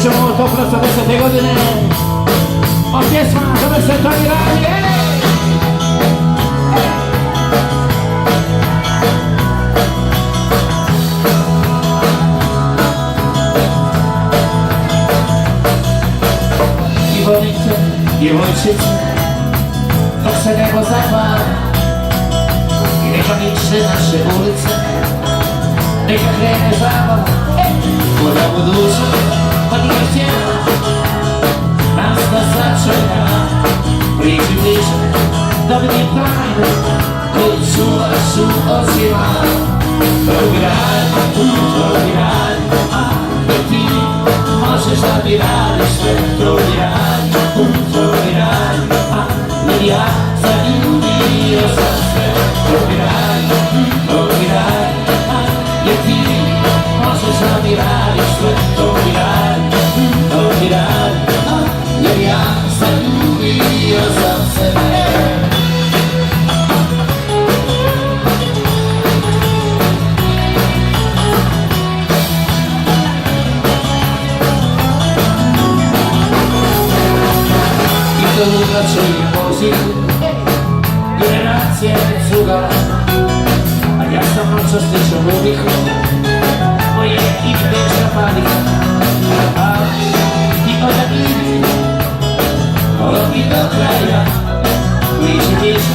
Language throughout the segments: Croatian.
ćemo toplo sa 10. godine. A pjesma zove se Toni Radi. Djevojčice, djevojčice, dok se nebo zapali i neka miče naše ulice, neka krene zabava, koja budućnost, pa nije htjela nas da sačeka. Priđi bliže, da vidim tajne koji čuvaš u očima. Drugi rad, jer ti možeš da mi radiš sve. Drugi rad, jer ja zaljubio sam sve. Drugi rad, jer ti možeš da mi radiš sve. Drugi rad, jer ja zaljubio sam sebe. Drugačiji poziv, generacije cugala, a ja sam noćas stičan udihu, moje ime deša panika, a ti odavidi, olovi do kraja, bliže,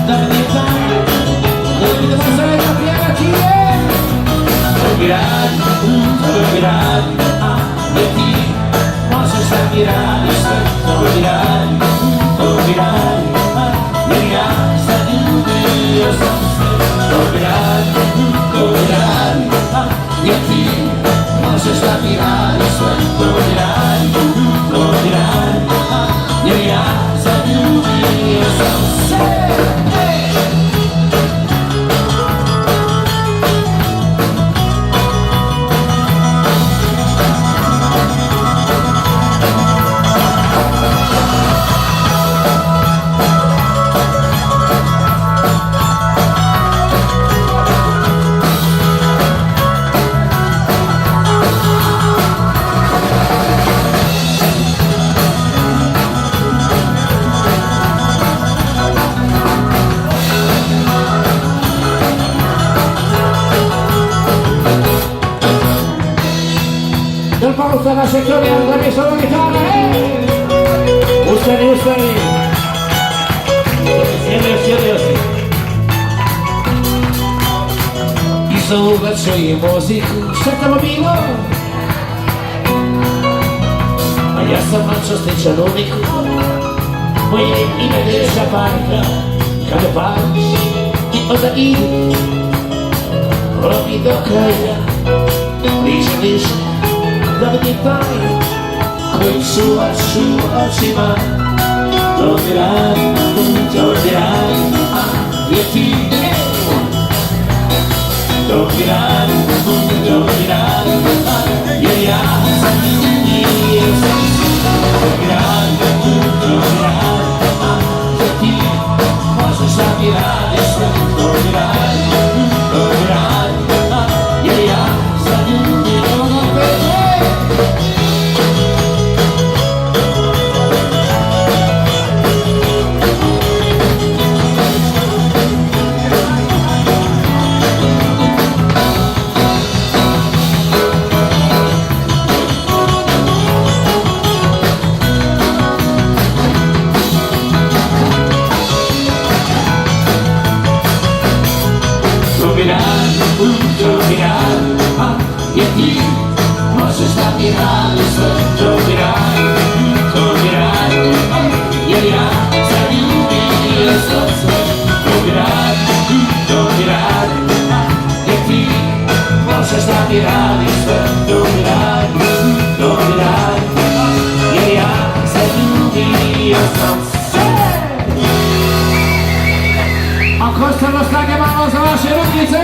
da vidim tajne, koji mi da se zajedno pjevati je. Drugi rad, jer ti možeš da mi radiš sve. Drugi rad, jer ja zaljubio sam sve. Drugi rad, jer ti možeš da mi radiš sve. Drugi rad, jer ja zaljubio sam sve. Del pausa la sectoria da mi sono chitarra. Ustani. Sjedi. I zaugat čujem muziku, šta tamo bilo? A ja sam noćas stičan udihu, moje ime deša panika. Kada pališ i onda idi, lovi do kraja, bliže, da vidim tajne koji čuvaš u očima. Drugi rad, jer ti drugi rad, jer ja zaljubio sam se. Drugi rad, jer ti možeš da mi radiš sve. Drugi rad, jer ja zaljubio sam se. Drugi rad, jer ti možeš da mi radiš sve. Drugi rad, jer ja zaljubio sam sve. Drugi rad, jer ti možeš da mi radiš sve. Drugi rad, jer ja zaljubio sam sve. Ako ste nostalge malo za vaše rukice.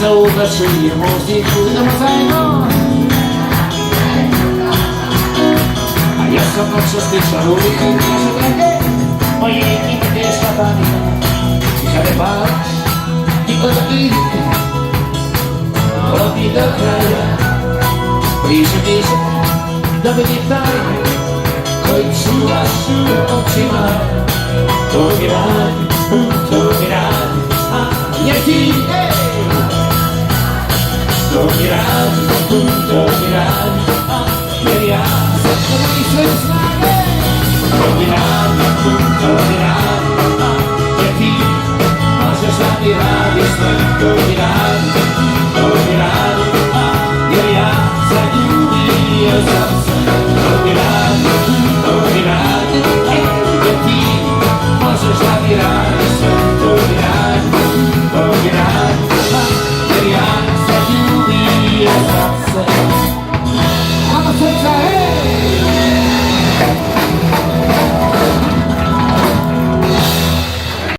Zaugat čujem muziku, idemo zajedno. A ja sam noćas stičan udihu, moje ime deša panika. Kada pališ i onda idi, Dobi do kraja, bliže, bliže, da vidi tajne koji čuvaš u očima. To mi radi, a je ti, to mi radi, a jer ja sam koji sve snage. To mi radi, a jer ti možeš da mi radiš sve. To mi radi, a jer ja zaljubio sam.